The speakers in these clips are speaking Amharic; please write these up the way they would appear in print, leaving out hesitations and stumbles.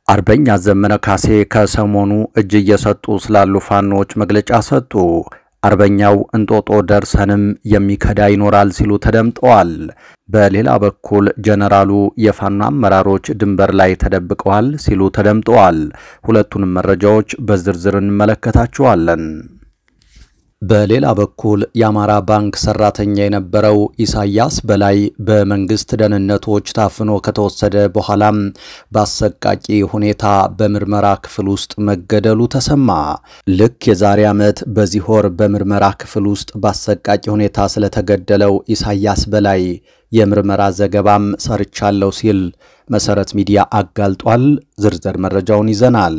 አርበኛ ዘመነ ካሴ ከሰሞኑ እጅ እየሰጡ ስላሉ ፋኖች መግለጫ ሰጡ። አርበኛው እንጦጦ ደርሰንም የሚከዳ ይኖራል ሲሉ ተደምጠዋል። በሌላ በኩል ጀነራሉ የፋኖ አመራሮች ድንበር ላይ ተደብቀዋል ሲሉ ተደምጠዋል። ሁለቱንም መረጃዎች በዝርዝር እንመለከታቸዋለን። በሌላ በኩል የአማራ ባንክ ሰራተኛ የነበረው ኢሳያስ በላይ በመንግስት ደህንነቶች ታፍኖ ከተወሰደ በኋላ በአሰቃቂ ሁኔታ በምርመራ ክፍል ውስጥ መገደሉ ተሰማ። ልክ የዛሬ ዓመት በዚህ ወር በምርመራ ክፍል ውስጥ በአሰቃቂ ሁኔታ ስለተገደለው ኢሳያስ በላይ የምርመራ ዘገባም ሰርቻለሁ ሲል መሰረት ሚዲያ አጋልጧል። ዝርዝር መረጃውን ይዘናል።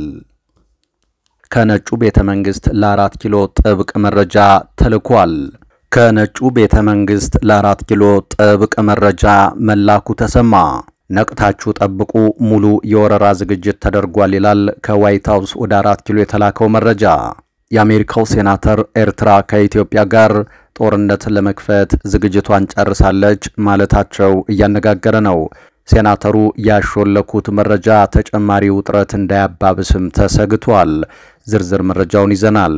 ከነጩ ቤተ መንግስት ለ4 ኪሎ ጥብቅ መረጃ ተልኳል። ከነጩ ቤተ መንግስት ለ4 ኪሎ ጥብቅ መረጃ መላኩ ተሰማ። ነቅታችሁ ጠብቁ፣ ሙሉ የወረራ ዝግጅት ተደርጓል ይላል ከዋይት ሃውስ ወደ 4 ኪሎ የተላከው መረጃ። የአሜሪካው ሴናተር ኤርትራ ከኢትዮጵያ ጋር ጦርነት ለመክፈት ዝግጅቷን ጨርሳለች ማለታቸው እያነጋገረ ነው። ሴናተሩ ያሾለኩት መረጃ ተጨማሪ ውጥረት እንዳያባብስም ተሰግቷል። ዝርዝር መረጃውን ይዘናል።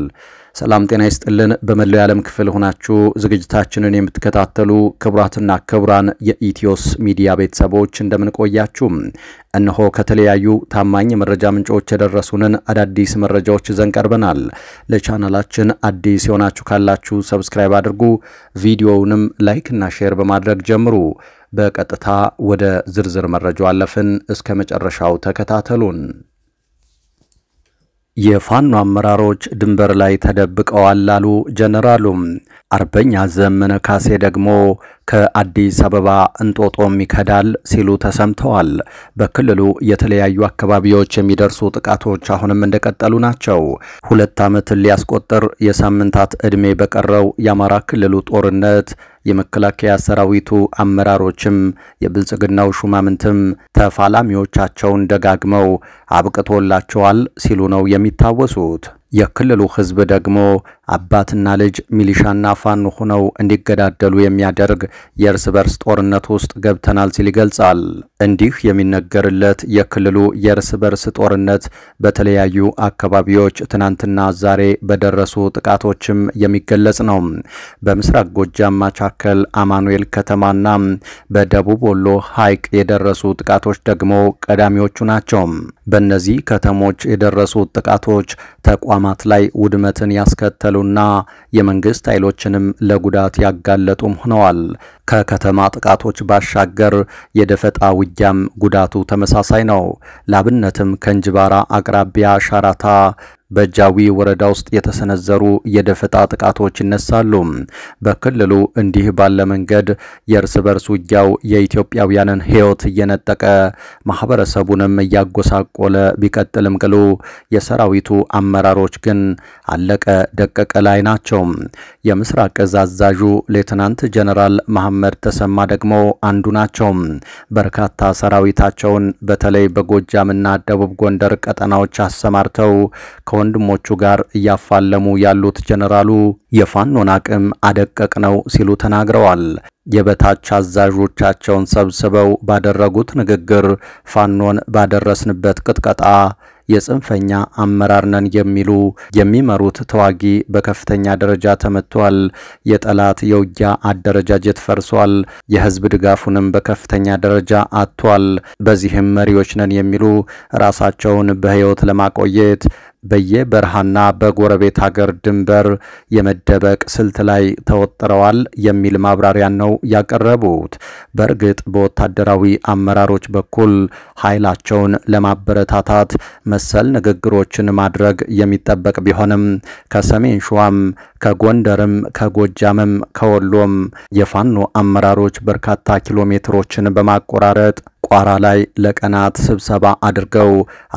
ሰላም ጤና ይስጥልን። በመላው የዓለም ክፍል ሆናችሁ ዝግጅታችንን የምትከታተሉ ክቡራትና ክቡራን የኢትዮስ ሚዲያ ቤተሰቦች እንደምን ቆያችሁ? እነሆ ከተለያዩ ታማኝ መረጃ ምንጮች የደረሱንን አዳዲስ መረጃዎች ይዘን ቀርበናል። ለቻናላችን አዲስ የሆናችሁ ካላችሁ ሰብስክራይብ አድርጉ፣ ቪዲዮውንም ላይክ እና ሼር በማድረግ ጀምሩ። በቀጥታ ወደ ዝርዝር መረጃው አለፍን። እስከ መጨረሻው ተከታተሉን። የፋኖ አመራሮች ድንበር ላይ ተደብቀዋል አሉ ጀነራሉ። አርበኛ ዘመነ ካሴ ደግሞ ከአዲስ አበባ እንጦጦም ይከዳል ሲሉ ተሰምተዋል። በክልሉ የተለያዩ አካባቢዎች የሚደርሱ ጥቃቶች አሁንም እንደቀጠሉ ናቸው። 2 ዓመት ሊያስቆጥር የሳምንታት ዕድሜ በቀረው የአማራ ክልሉ ጦርነት የመከላከያ ሰራዊቱ አመራሮችም የብልጽግናው ሹማምንትም ተፋላሚዎቻቸውን ደጋግመው አብቅቶላቸዋል ሲሉ ነው የሚታወሱት። የክልሉ ህዝብ ደግሞ አባትና ልጅ ሚሊሻና ፋኖ ሆነው እንዲገዳደሉ የሚያደርግ የእርስ በርስ ጦርነት ውስጥ ገብተናል ሲል ይገልጻል። እንዲህ የሚነገርለት የክልሉ የእርስ በርስ ጦርነት በተለያዩ አካባቢዎች ትናንትና ዛሬ በደረሱ ጥቃቶችም የሚገለጽ ነው። በምስራቅ ጎጃም ማቻከል አማኑኤል ከተማና በደቡብ ወሎ ሐይቅ የደረሱ ጥቃቶች ደግሞ ቀዳሚዎቹ ናቸው። በእነዚህ ከተሞች የደረሱ ጥቃቶች ተቋማት ላይ ውድመትን ያስከተሉና የመንግስት ኃይሎችንም ለጉዳት ያጋለጡም ሆነዋል። ከከተማ ጥቃቶች ባሻገር የደፈጣ ውጊያም ጉዳቱ ተመሳሳይ ነው። ላብነትም ከእንጅባራ አቅራቢያ ሻራታ በጃዊ ወረዳ ውስጥ የተሰነዘሩ የደፈጣ ጥቃቶች ይነሳሉ። በክልሉ እንዲህ ባለ መንገድ የእርስ በርስ ውጊያው የኢትዮጵያውያንን ሕይወት እየነጠቀ ማህበረሰቡንም እያጎሳቆለ ቢቀጥልም ቅሉ የሰራዊቱ አመራሮች ግን አለቀ ደቀቀ ላይ ናቸው። የምስራቅ እዝ አዛዡ ሌተናንት ጀነራል መሐመድ ተሰማ ደግሞ አንዱ ናቸው። በርካታ ሰራዊታቸውን በተለይ በጎጃምና ደቡብ ጎንደር ቀጠናዎች አሰማርተው ወንድሞቹ ጋር እያፋለሙ ያሉት ጀነራሉ የፋኖን አቅም አደቀቅ ነው ሲሉ ተናግረዋል። የበታች አዛዦቻቸውን ሰብስበው ባደረጉት ንግግር ፋኖን ባደረስንበት ቅጥቀጣ የጽንፈኛ አመራር ነን የሚሉ የሚመሩት ተዋጊ በከፍተኛ ደረጃ ተመቷል። የጠላት የውጊያ አደረጃጀት ፈርሷል። የህዝብ ድጋፉንም በከፍተኛ ደረጃ አጥቷል። በዚህም መሪዎች ነን የሚሉ ራሳቸውን በህይወት ለማቆየት በየበረሃና በጎረቤት ሀገር ድንበር የመደበቅ ስልት ላይ ተወጥረዋል የሚል ማብራሪያ ነው ያቀረቡት። በእርግጥ በወታደራዊ አመራሮች በኩል ኃይላቸውን ለማበረታታት መሰል ንግግሮችን ማድረግ የሚጠበቅ ቢሆንም ከሰሜን ሸዋም ከጎንደርም ከጎጃምም ከወሎም የፋኖ አመራሮች በርካታ ኪሎ ሜትሮችን በማቆራረጥ ቋራ ላይ ለቀናት ስብሰባ አድርገው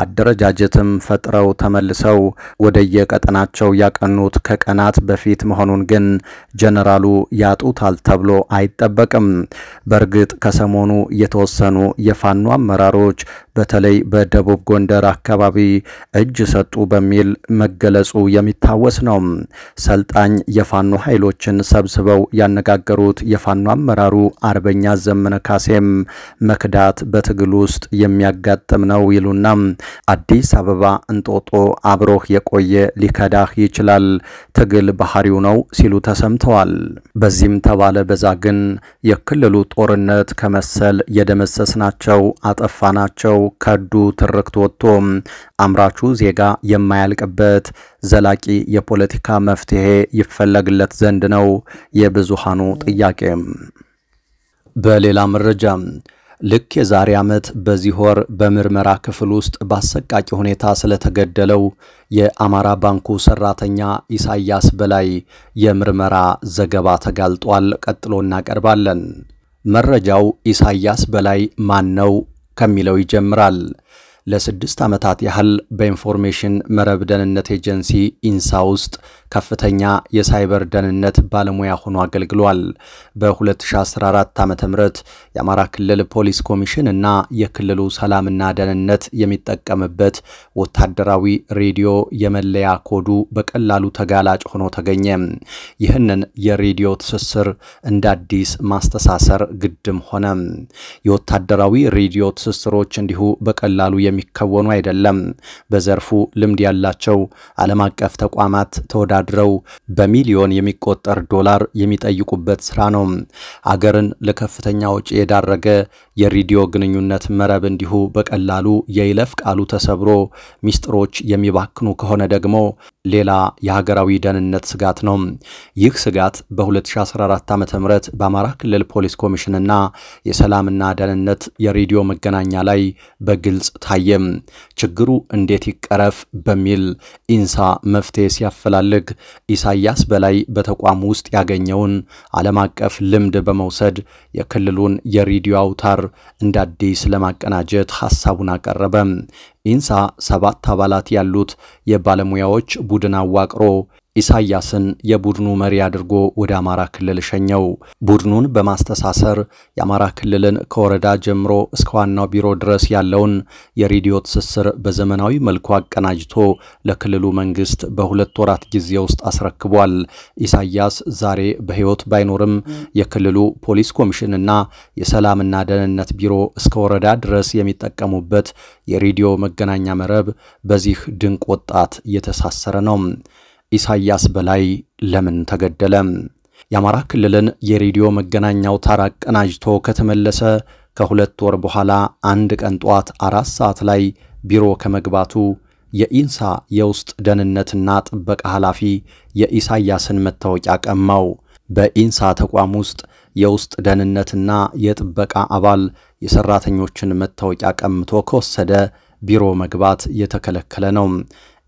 አደረጃጀትም ፈጥረው ተመልሰው ወደ የቀጠናቸው ያቀኑት ከቀናት በፊት መሆኑን ግን ጀነራሉ ያጡታል ተብሎ አይጠበቅም። በርግጥ ከሰሞኑ የተወሰኑ የፋኖ አመራሮች በተለይ በደቡብ ጎንደር አካባቢ እጅ ሰጡ በሚል መገለጹ የሚታወስ ነው። ሰልጣኝ የፋኖ ኃይሎችን ሰብስበው ያነጋገሩት የፋኖ አመራሩ አርበኛ ዘመነ ካሴም መክዳት በትግል ውስጥ የሚያጋጥም ነው ይሉና አዲስ አበባ እንጦጦ አብሮህ የቆየ ሊከዳህ ይችላል፣ ትግል ባህሪው ነው ሲሉ ተሰምተዋል። በዚህም ተባለ በዛ ግን የክልሉ ጦርነት ከመሰል የደመሰስናቸው አጠፋናቸው ከዱ ትርክት ወጥቶ አምራቹ ዜጋ የማያልቅበት ዘላቂ የፖለቲካ መፍትሄ ይፈለግለት ዘንድ ነው የብዙሃኑ ጥያቄ። በሌላ መረጃ ልክ የዛሬ ዓመት በዚህ ወር በምርመራ ክፍል ውስጥ በአሰቃቂ ሁኔታ ስለተገደለው የአማራ ባንኩ ሰራተኛ ኢሳያስ በላይ የምርመራ ዘገባ ተጋልጧል። ቀጥሎ እናቀርባለን። መረጃው ኢሳያስ በላይ ማን ነው ከሚለው ይጀምራል። ለ6 ዓመታት ያህል በኢንፎርሜሽን መረብ ደህንነት ኤጀንሲ ኢንሳ ውስጥ ከፍተኛ የሳይበር ደህንነት ባለሙያ ሆኖ አገልግሏል። በ2014 ዓ.ም የአማራ ክልል ፖሊስ ኮሚሽን እና የክልሉ ሰላምና ደህንነት የሚጠቀምበት ወታደራዊ ሬዲዮ የመለያ ኮዱ በቀላሉ ተጋላጭ ሆኖ ተገኘ። ይህንን የሬዲዮ ትስስር እንደ አዲስ ማስተሳሰር ግድም ሆነ። የወታደራዊ ሬዲዮ ትስስሮች እንዲሁ በቀላሉ የሚከወኑ አይደለም። በዘርፉ ልምድ ያላቸው ዓለም አቀፍ ተቋማት ተወዳድረው በሚሊዮን የሚቆጠር ዶላር የሚጠይቁበት ስራ ነው። አገርን ለከፍተኛ ወጪ የዳረገ የሬዲዮ ግንኙነት መረብ እንዲሁ በቀላሉ የይለፍ ቃሉ ተሰብሮ ሚስጥሮች የሚባክኑ ከሆነ ደግሞ ሌላ የሀገራዊ ደህንነት ስጋት ነው። ይህ ስጋት በ2014 ዓ.ም በአማራ ክልል ፖሊስ ኮሚሽንና የሰላምና ደህንነት የሬዲዮ መገናኛ ላይ በግልጽ ታየ። ችግሩ እንዴት ይቀረፍ በሚል ኢንሳ መፍትሄ ሲያፈላልግ ኢሳያስ በላይ በተቋም ውስጥ ያገኘውን ዓለም አቀፍ ልምድ በመውሰድ የክልሉን የሬዲዮ አውታር እንደ አዲስ ለማቀናጀት ሐሳቡን አቀረበ። ኢንሳ 7 አባላት ያሉት የባለሙያዎች ቡድን አዋቅሮ ኢሳያስን የቡድኑ መሪ አድርጎ ወደ አማራ ክልል ሸኘው። ቡድኑን በማስተሳሰር የአማራ ክልልን ከወረዳ ጀምሮ እስከ ዋናው ቢሮ ድረስ ያለውን የሬዲዮ ትስስር በዘመናዊ መልኩ አቀናጅቶ ለክልሉ መንግስት በ2 ወራት ጊዜ ውስጥ አስረክቧል። ኢሳያስ ዛሬ በህይወት ባይኖርም የክልሉ ፖሊስ ኮሚሽንና የሰላምና ደህንነት ቢሮ እስከ ወረዳ ድረስ የሚጠቀሙበት የሬዲዮ መገናኛ መረብ በዚህ ድንቅ ወጣት እየተሳሰረ ነው። ኢሳያስ በላይ ለምን ተገደለ? የአማራ ክልልን የሬዲዮ መገናኛ አውታር አቀናጅቶ ከተመለሰ ከ2 ወር በኋላ አንድ ቀን ጧት 4 ሰዓት ላይ ቢሮ ከመግባቱ የኢንሳ የውስጥ ደህንነትና ጥበቃ ኃላፊ የኢሳያስን መታወቂያ ቀማው። በኢንሳ ተቋም ውስጥ የውስጥ ደህንነትና የጥበቃ አባል የሰራተኞችን መታወቂያ ቀምቶ ከወሰደ ቢሮ መግባት የተከለከለ ነው።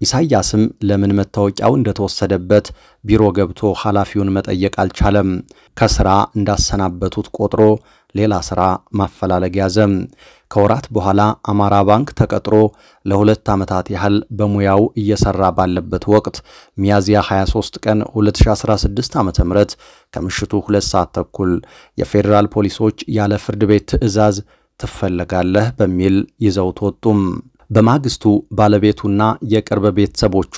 ኢሳያስም ለምን መታወቂያው እንደተወሰደበት ቢሮ ገብቶ ኃላፊውን መጠየቅ አልቻለም። ከስራ እንዳሰናበቱት ቆጥሮ ሌላ ስራ ማፈላለግ ያዘ። ከወራት በኋላ አማራ ባንክ ተቀጥሮ ለ2 ዓመታት ያህል በሙያው እየሰራ ባለበት ወቅት ሚያዝያ 23 ቀን 2016 ዓ.ም ከምሽቱ 2 ሰዓት ተኩል የፌደራል ፖሊሶች ያለ ፍርድ ቤት ትዕዛዝ ትፈለጋለህ በሚል ይዘውት ወጡም። በማግስቱ ባለቤቱና የቅርብ ቤተሰቦቹ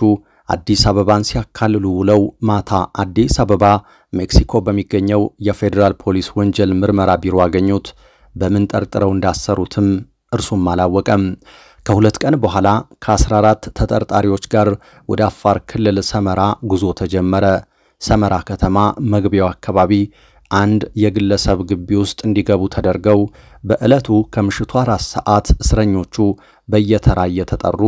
አዲስ አበባን ሲያካልሉ ውለው ማታ አዲስ አበባ ሜክሲኮ በሚገኘው የፌደራል ፖሊስ ወንጀል ምርመራ ቢሮ አገኙት። በምን ጠርጥረው እንዳሰሩትም እርሱም አላወቀም። ከ2 ቀን በኋላ ከ14 ተጠርጣሪዎች ጋር ወደ አፋር ክልል ሰመራ ጉዞ ተጀመረ። ሰመራ ከተማ መግቢያው አካባቢ አንድ የግለሰብ ግቢ ውስጥ እንዲገቡ ተደርገው በዕለቱ ከምሽቱ 4 ሰዓት እስረኞቹ በየተራ እየተጠሩ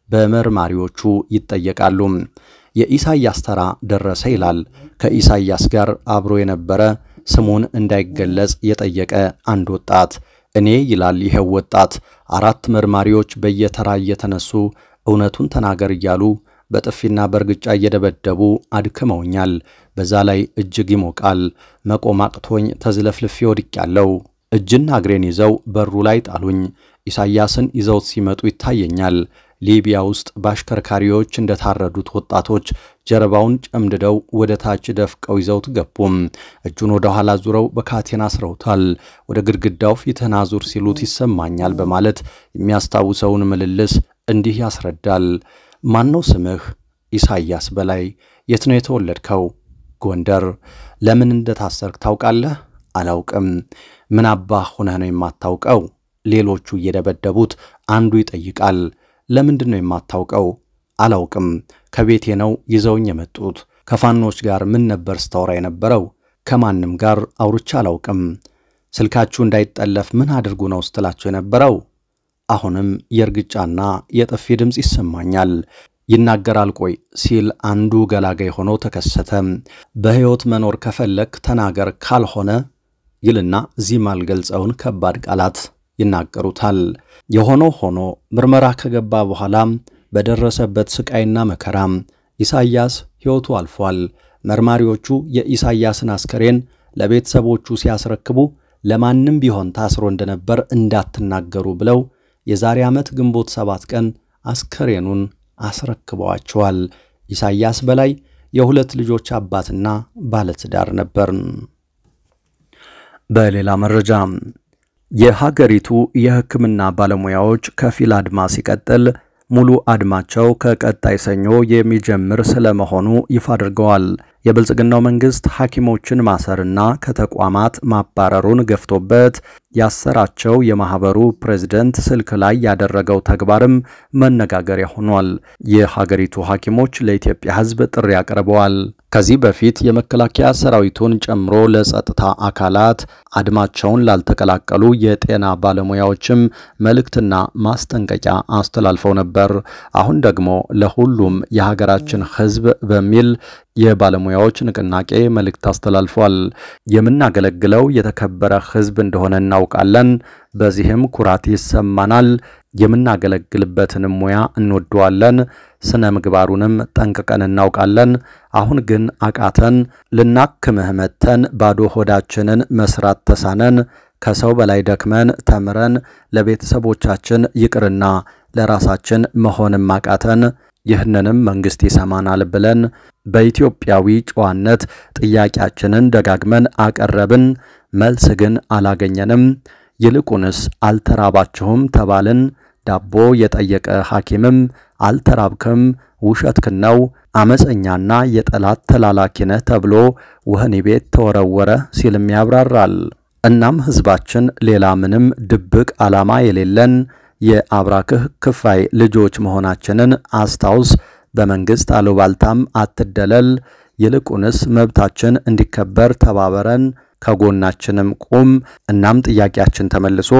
በመርማሪዎቹ ይጠየቃሉ። የኢሳያስ ተራ ደረሰ ይላል ከኢሳያስ ጋር አብሮ የነበረ ስሙን እንዳይገለጽ የጠየቀ አንድ ወጣት። እኔ ይላል ይሄው ወጣት 4 መርማሪዎች በየተራ እየተነሱ እውነቱን ተናገር እያሉ በጥፊና በርግጫ እየደበደቡ አድክመውኛል። በዛ ላይ እጅግ ይሞቃል። መቆም አቅቶኝ ተዝለፍልፌ ወድቄያለሁ። እጅና እግሬን ይዘው በሩ ላይ ጣሉኝ። ኢሳያስን ይዘውት ሲመጡ ይታየኛል። ሊቢያ ውስጥ በአሽከርካሪዎች እንደታረዱት ወጣቶች ጀርባውን ጨምድደው ወደ ታች ደፍቀው ይዘውት ገቡም። እጁን ወደ ኋላ ዙረው በካቴና አስረውታል። ወደ ግድግዳው ፊትህን አዙር ሲሉት ይሰማኛል በማለት የሚያስታውሰውን ምልልስ እንዲህ ያስረዳል። ማነው ስምህ? ኢሳያስ በላይ። የት ነው የተወለድከው? ጎንደር። ለምን እንደታሰርክ ታውቃለህ? አላውቅም። ምን አባህ ሆነህ ነው የማታውቀው? ሌሎቹ እየደበደቡት አንዱ ይጠይቃል። ለምንድን ነው የማታውቀው? አላውቅም። ከቤቴ ነው ይዘውኝ የመጡት። ከፋኖች ጋር ምን ነበር ስታወራ የነበረው? ከማንም ጋር አውርቻ አላውቅም። ስልካችሁ እንዳይጠለፍ ምን አድርጉ ነው ስትላችሁ የነበረው? አሁንም የእርግጫና የጥፊ ድምፅ ይሰማኛል። ይናገራል ቆይ ሲል አንዱ ገላጋይ ሆኖ ተከሰተ። በሕይወት መኖር ከፈለክ ተናገር ካልሆነ ይልና እዚህ ማልገልጸውን ከባድ ቃላት ይናገሩታል። የሆነው ሆኖ ምርመራ ከገባ በኋላ በደረሰበት ስቃይና መከራ ኢሳያስ ሕይወቱ አልፏል። መርማሪዎቹ የኢሳያስን አስከሬን ለቤተሰቦቹ ሲያስረክቡ ለማንም ቢሆን ታስሮ እንደነበር እንዳትናገሩ ብለው የዛሬ ዓመት ግንቦት 7 ቀን አስከሬኑን አስረክበዋቸዋል። ኢሳያስ በላይ የሁለት ልጆች አባትና ባለትዳር ነበር። በሌላ መረጃ የሀገሪቱ የሕክምና ባለሙያዎች ከፊል አድማ ሲቀጥል ሙሉ አድማቸው ከቀጣይ ሰኞ የሚጀምር ስለመሆኑ ይፋ አድርገዋል። የብልጽግናው መንግስት ሐኪሞችን ማሰርና ከተቋማት ማባረሩን ገፍቶበት ያሰራቸው የማህበሩ ፕሬዝዳንት ስልክ ላይ ያደረገው ተግባርም መነጋገሪያ ሆኗል። የሀገሪቱ ሐኪሞች ለኢትዮጵያ ሕዝብ ጥሪ አቅርበዋል። ከዚህ በፊት የመከላከያ ሰራዊቱን ጨምሮ ለጸጥታ አካላት አድማቸውን ላልተቀላቀሉ የጤና ባለሙያዎችም መልእክትና ማስጠንቀቂያ አስተላልፈው ነበር። አሁን ደግሞ ለሁሉም የሀገራችን ሕዝብ በሚል የባለሙያዎች ንቅናቄ መልእክት አስተላልፏል። የምናገለግለው የተከበረ ሕዝብ እንደሆነ እናውቃለን። በዚህም ኩራት ይሰማናል። የምናገለግልበትን ሙያ እንወደዋለን። ስነ ምግባሩንም ጠንቅቀን እናውቃለን። አሁን ግን አቃተን። ልናክምህ መተን ባዶ ሆዳችንን መስራት ተሳነን። ከሰው በላይ ደክመን ተምረን ለቤተሰቦቻችን ይቅርና ለራሳችን መሆንም አቃተን። ይህንንም መንግስት ይሰማናል ብለን በኢትዮጵያዊ ጨዋነት ጥያቄያችንን ደጋግመን አቀረብን። መልስ ግን አላገኘንም። ይልቁንስ አልተራባችሁም ተባልን። ዳቦ የጠየቀ ሐኪምም አልተራብክም፣ ውሸትክን ነው፣ አመፀኛና የጠላት ተላላኪነህ ተብሎ ወህኒ ቤት ተወረወረ ሲልም ያብራራል። እናም ህዝባችን ሌላ ምንም ድብቅ ዓላማ የሌለን የአብራክህ ክፋይ ልጆች መሆናችንን አስታውስ። በመንግስት አሉባልታም አትደለል። ይልቁንስ መብታችን እንዲከበር ተባበረን፣ ከጎናችንም ቁም። እናም ጥያቄያችን ተመልሶ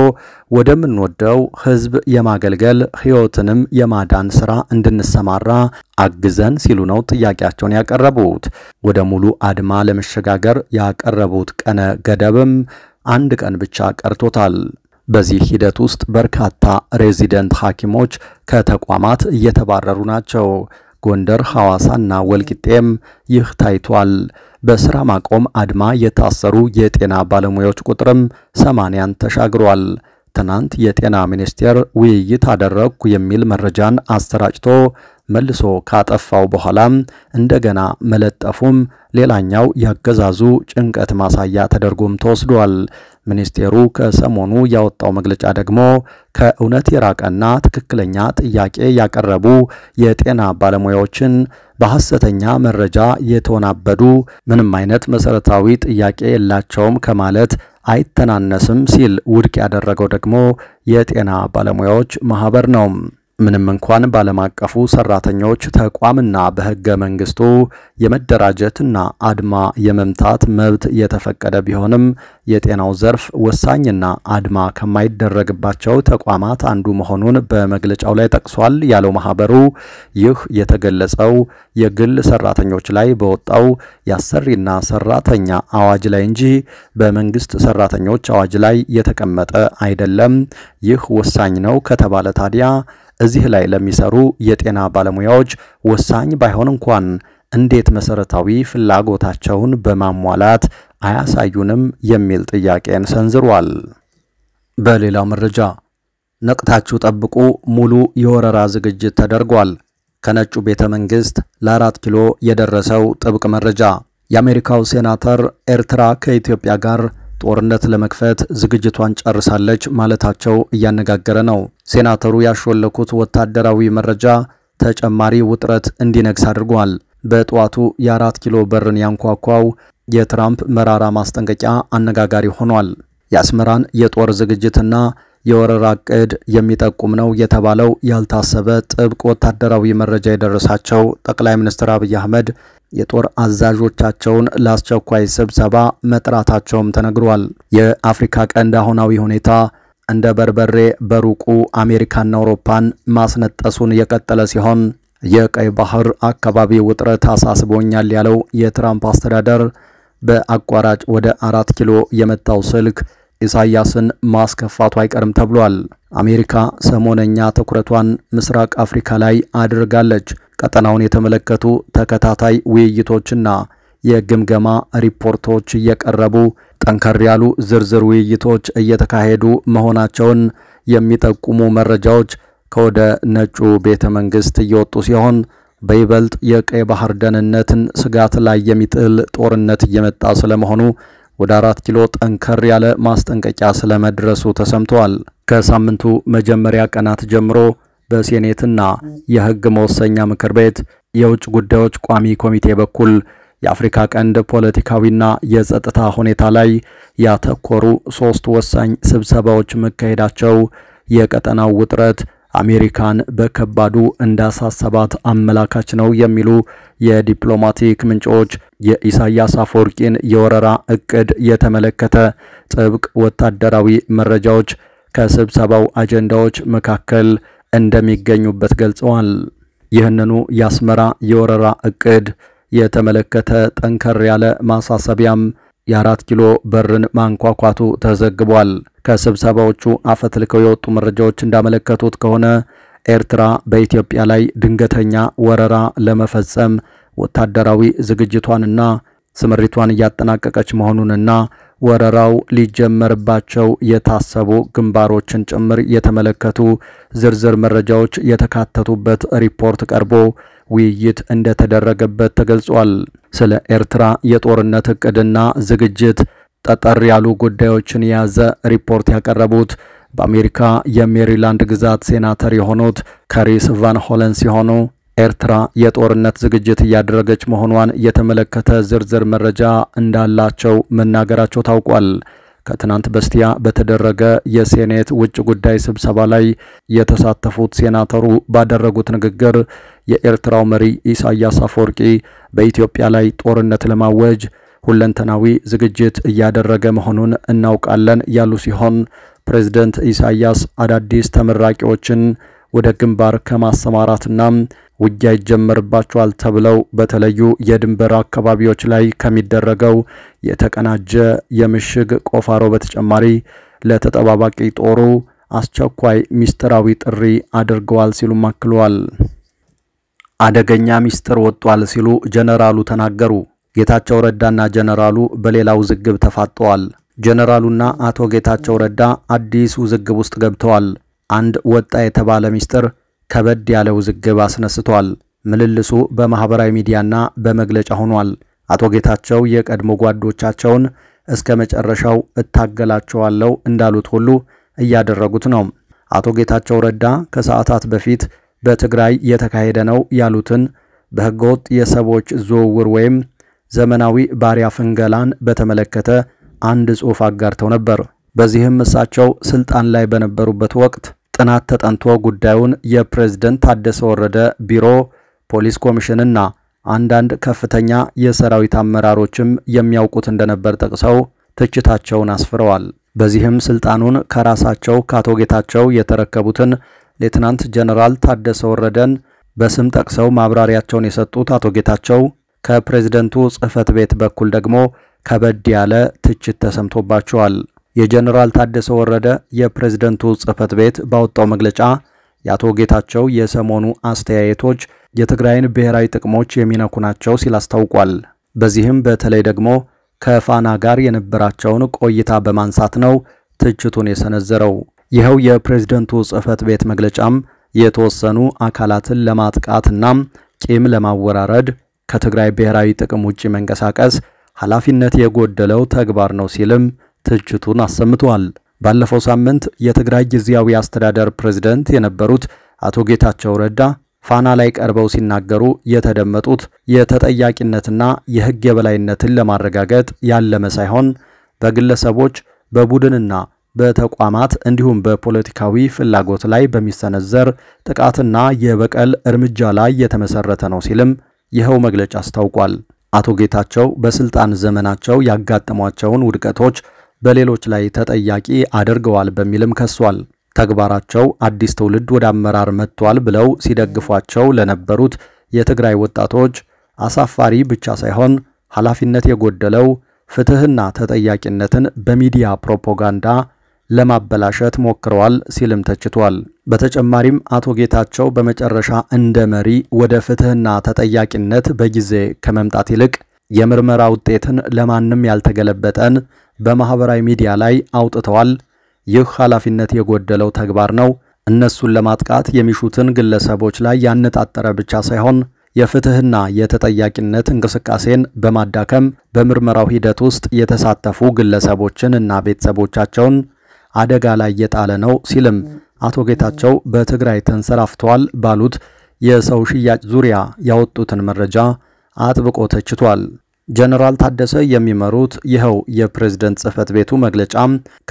ወደምንወደው ህዝብ የማገልገል ህይወትንም የማዳን ሥራ እንድንሰማራ አግዘን ሲሉ ነው ጥያቄያቸውን ያቀረቡት። ወደ ሙሉ አድማ ለመሸጋገር ያቀረቡት ቀነ ገደብም አንድ ቀን ብቻ ቀርቶታል። በዚህ ሂደት ውስጥ በርካታ ሬዚደንት ሐኪሞች ከተቋማት እየተባረሩ ናቸው። ጎንደር፣ ሐዋሳና ወልቂጤም ይህ ታይቷል። በስራ ማቆም አድማ የታሰሩ የጤና ባለሙያዎች ቁጥርም 80ን ተሻግሯል። ትናንት የጤና ሚኒስቴር ውይይት አደረግኩ የሚል መረጃን አሰራጭቶ መልሶ ካጠፋው በኋላም እንደገና መለጠፉም ሌላኛው ያገዛዙ ጭንቀት ማሳያ ተደርጎም ተወስዷል። ሚኒስቴሩ ከሰሞኑ ያወጣው መግለጫ ደግሞ ከእውነት የራቀና ትክክለኛ ጥያቄ ያቀረቡ የጤና ባለሙያዎችን በሐሰተኛ መረጃ የተወናበዱ ምንም አይነት መሰረታዊ ጥያቄ የላቸውም ከማለት አይተናነስም ሲል ውድቅ ያደረገው ደግሞ የጤና ባለሙያዎች ማህበር ነው። ምንም እንኳን ባለም አቀፉ ሰራተኞች ተቋምና በህገ መንግስቱ የመደራጀትና አድማ የመምታት መብት የተፈቀደ ቢሆንም የጤናው ዘርፍ ወሳኝና አድማ ከማይደረግባቸው ተቋማት አንዱ መሆኑን በመግለጫው ላይ ጠቅሷል ያለው ማህበሩ ይህ የተገለጸው የግል ሰራተኞች ላይ በወጣው የአሰሪና ሰራተኛ አዋጅ ላይ እንጂ በመንግስት ሰራተኞች አዋጅ ላይ የተቀመጠ አይደለም። ይህ ወሳኝ ነው ከተባለ ታዲያ እዚህ ላይ ለሚሰሩ የጤና ባለሙያዎች ወሳኝ ባይሆን እንኳን እንዴት መሰረታዊ ፍላጎታቸውን በማሟላት አያሳዩንም የሚል ጥያቄን ሰንዝሯል። በሌላው መረጃ ነቅታችሁ ጠብቁ ሙሉ የወረራ ዝግጅት ተደርጓል። ከነጩ ቤተ መንግስት ለ4 ኪሎ የደረሰው ጥብቅ መረጃ። የአሜሪካው ሴናተር ኤርትራ ከኢትዮጵያ ጋር ጦርነት ለመክፈት ዝግጅቷን ጨርሳለች ማለታቸው እያነጋገረ ነው። ሴናተሩ ያሾለኩት ወታደራዊ መረጃ ተጨማሪ ውጥረት እንዲነግስ አድርጓል። በጠዋቱ የ4 ኪሎ በርን ያንኳኳው የትራምፕ መራራ ማስጠንቀቂያ አነጋጋሪ ሆኗል። የአስመራን የጦር ዝግጅትና የወረራ ዕቅድ የሚጠቁም ነው የተባለው ያልታሰበ ጥብቅ ወታደራዊ መረጃ የደረሳቸው ጠቅላይ ሚኒስትር አብይ አህመድ የጦር አዛዦቻቸውን ለአስቸኳይ ስብሰባ መጥራታቸውም ተነግሯል። የአፍሪካ ቀንድ አሁናዊ ሁኔታ እንደ በርበሬ በሩቁ አሜሪካና አውሮፓን ማስነጠሱን የቀጠለ ሲሆን የቀይ ባህር አካባቢ ውጥረት አሳስቦኛል ያለው የትራምፕ አስተዳደር በአቋራጭ ወደ 4 ኪሎ የመጣው ስልክ ኢሳያስን ማስከፋቱ አይቀርም ተብሏል። አሜሪካ ሰሞነኛ ትኩረቷን ምስራቅ አፍሪካ ላይ አድርጋለች። ቀጠናውን የተመለከቱ ተከታታይ ውይይቶችና የግምገማ ሪፖርቶች እየቀረቡ ጠንከር ያሉ ዝርዝር ውይይቶች እየተካሄዱ መሆናቸውን የሚጠቁሙ መረጃዎች ከወደ ነጩ ቤተ መንግስት እየወጡ ሲሆን በይበልጥ የቀይ ባህር ደህንነትን ስጋት ላይ የሚጥል ጦርነት እየመጣ ስለመሆኑ ወደ 4 ኪሎ ጠንከር ያለ ማስጠንቀቂያ ስለመድረሱ ተሰምቷል። ከሳምንቱ መጀመሪያ ቀናት ጀምሮ በሴኔትና የሕግ መወሰኛ ምክር ቤት የውጭ ጉዳዮች ቋሚ ኮሚቴ በኩል የአፍሪካ ቀንድ ፖለቲካዊና የጸጥታ ሁኔታ ላይ ያተኮሩ 3 ወሳኝ ስብሰባዎች መካሄዳቸው የቀጠናው ውጥረት አሜሪካን በከባዱ እንዳሳሰባት አመላካች ነው የሚሉ የዲፕሎማቲክ ምንጮች የኢሳያስ አፈወርቂን የወረራ ዕቅድ የተመለከተ ጥብቅ ወታደራዊ መረጃዎች ከስብሰባው አጀንዳዎች መካከል እንደሚገኙበት ገልጸዋል። ይህንኑ የአስመራ የወረራ ዕቅድ የተመለከተ ጠንከር ያለ ማሳሰቢያም የ4 ኪሎ በርን ማንኳኳቱ ተዘግቧል። ከስብሰባዎቹ አፈትልከው የወጡ መረጃዎች እንዳመለከቱት ከሆነ ኤርትራ በኢትዮጵያ ላይ ድንገተኛ ወረራ ለመፈጸም ወታደራዊ ዝግጅቷንና ስምሪቷን እያጠናቀቀች መሆኑንና ወረራው ሊጀመርባቸው የታሰቡ ግንባሮችን ጭምር የተመለከቱ ዝርዝር መረጃዎች የተካተቱበት ሪፖርት ቀርቦ ውይይት እንደተደረገበት ተገልጿል። ስለ ኤርትራ የጦርነት ዕቅድና ዝግጅት ጠጠር ያሉ ጉዳዮችን የያዘ ሪፖርት ያቀረቡት በአሜሪካ የሜሪላንድ ግዛት ሴናተር የሆኑት ከሪስ ቫን ሆለን ሲሆኑ ኤርትራ የጦርነት ዝግጅት እያደረገች መሆኗን የተመለከተ ዝርዝር መረጃ እንዳላቸው መናገራቸው ታውቋል። ከትናንት በስቲያ በተደረገ የሴኔት ውጭ ጉዳይ ስብሰባ ላይ የተሳተፉት ሴናተሩ ባደረጉት ንግግር የኤርትራው መሪ ኢሳያስ አፈወርቂ በኢትዮጵያ ላይ ጦርነት ለማወጅ ሁለንተናዊ ዝግጅት እያደረገ መሆኑን እናውቃለን ያሉ ሲሆን ፕሬዝዳንት ኢሳያስ አዳዲስ ተመራቂዎችን ወደ ግንባር ከማሰማራትና ውጊያ ይጀመርባቸዋል ተብለው በተለዩ የድንበር አካባቢዎች ላይ ከሚደረገው የተቀናጀ የምሽግ ቆፋሮ በተጨማሪ ለተጠባባቂ ጦሩ አስቸኳይ ሚስጥራዊ ጥሪ አድርገዋል ሲሉ አክለዋል። አደገኛ ሚስጥር ወጥቷል ሲሉ ጀነራሉ ተናገሩ። ጌታቸው ረዳና ጀነራሉ በሌላው ውዝግብ ተፋጠዋል። ጀነራሉና አቶ ጌታቸው ረዳ አዲስ ውዝግብ ውስጥ ገብተዋል። አንድ ወጣ የተባለ ሚስጥር ከበድ ያለ ውዝግብ አስነስቷል። ምልልሱ በማህበራዊ ሚዲያና በመግለጫ ሆኗል። አቶ ጌታቸው የቀድሞ ጓዶቻቸውን እስከ መጨረሻው እታገላቸዋለሁ እንዳሉት ሁሉ እያደረጉት ነው። አቶ ጌታቸው ረዳ ከሰዓታት በፊት በትግራይ የተካሄደ ነው ያሉትን በህገወጥ የሰዎች ዝውውር ወይም ዘመናዊ ባሪያ ፍንገላን በተመለከተ አንድ ጽሑፍ አጋርተው ነበር። በዚህም እሳቸው ስልጣን ላይ በነበሩበት ወቅት ጥናት ተጠንቶ ጉዳዩን የፕሬዝዳንት ታደሰ ወረደ ቢሮ፣ ፖሊስ ኮሚሽንና አንዳንድ ከፍተኛ የሰራዊት አመራሮችም የሚያውቁት እንደነበር ጠቅሰው ትችታቸውን አስፍረዋል። በዚህም ስልጣኑን ከራሳቸው ከአቶ ጌታቸው የተረከቡትን ሌተናንት ጀነራል ታደሰ ወረደን በስም ጠቅሰው ማብራሪያቸውን የሰጡት አቶ ጌታቸው ከፕሬዝዳንቱ ጽህፈት ቤት በኩል ደግሞ ከበድ ያለ ትችት ተሰምቶባቸዋል። የጀነራል ታደሰ ወረደ የፕሬዝዳንቱ ጽህፈት ቤት ባወጣው መግለጫ የአቶ ጌታቸው የሰሞኑ አስተያየቶች የትግራይን ብሔራዊ ጥቅሞች የሚነኩ ናቸው ሲል አስታውቋል። በዚህም በተለይ ደግሞ ከፋና ጋር የነበራቸውን ቆይታ በማንሳት ነው ትችቱን የሰነዘረው። ይኸው የፕሬዝዳንቱ ጽህፈት ቤት መግለጫም የተወሰኑ አካላትን ለማጥቃትና ቂም ለማወራረድ ከትግራይ ብሔራዊ ጥቅም ውጪ መንቀሳቀስ ኃላፊነት የጎደለው ተግባር ነው ሲልም ትችቱን አሰምቷል። ባለፈው ሳምንት የትግራይ ጊዜያዊ አስተዳደር ፕሬዝዳንት የነበሩት አቶ ጌታቸው ረዳ ፋና ላይ ቀርበው ሲናገሩ የተደመጡት የተጠያቂነትና የህግ የበላይነትን ለማረጋገጥ ያለመ ሳይሆን በግለሰቦች በቡድንና በተቋማት እንዲሁም በፖለቲካዊ ፍላጎት ላይ በሚሰነዘር ጥቃትና የበቀል እርምጃ ላይ የተመሰረተ ነው ሲልም ይኸው መግለጫ አስታውቋል። አቶ ጌታቸው በስልጣን ዘመናቸው ያጋጠሟቸውን ውድቀቶች በሌሎች ላይ ተጠያቂ አድርገዋል በሚልም ከሷል። ተግባራቸው አዲስ ትውልድ ወደ አመራር መጥቷል ብለው ሲደግፏቸው ለነበሩት የትግራይ ወጣቶች አሳፋሪ ብቻ ሳይሆን ኃላፊነት የጎደለው ፍትህና ተጠያቂነትን በሚዲያ ፕሮፓጋንዳ ለማበላሸት ሞክረዋል ሲልም ተችቷል። በተጨማሪም አቶ ጌታቸው በመጨረሻ እንደ መሪ ወደ ፍትህና ተጠያቂነት በጊዜ ከመምጣት ይልቅ የምርመራ ውጤትን ለማንም ያልተገለበጠን በማህበራዊ ሚዲያ ላይ አውጥተዋል። ይህ ኃላፊነት የጎደለው ተግባር ነው። እነሱን ለማጥቃት የሚሹትን ግለሰቦች ላይ ያነጣጠረ ብቻ ሳይሆን የፍትህና የተጠያቂነት እንቅስቃሴን በማዳከም በምርመራው ሂደት ውስጥ የተሳተፉ ግለሰቦችን እና ቤተሰቦቻቸውን አደጋ ላይ የጣለ ነው ሲልም አቶ ጌታቸው በትግራይ ተንሰራፍቷል ባሉት የሰው ሽያጭ ዙሪያ ያወጡትን መረጃ አጥብቆ ተችቷል። ጀነራል ታደሰ የሚመሩት ይኸው የፕሬዝዳንት ጽህፈት ቤቱ መግለጫ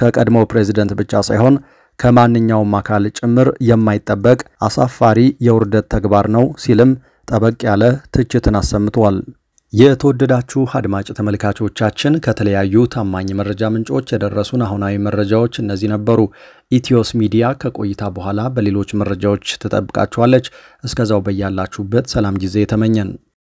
ከቀድሞው ፕሬዝዳንት ብቻ ሳይሆን ከማንኛውም አካል ጭምር የማይጠበቅ አሳፋሪ የውርደት ተግባር ነው ሲልም ጠበቅ ያለ ትችትን አሰምቷል። የተወደዳችሁ አድማጭ ተመልካቾቻችን ከተለያዩ ታማኝ መረጃ ምንጮች የደረሱን አሁናዊ መረጃዎች እነዚህ ነበሩ። ኢትዮስ ሚዲያ ከቆይታ በኋላ በሌሎች መረጃዎች ተጠብቃችኋለች። እስከዛው በያላችሁበት ሰላም ጊዜ ተመኘን።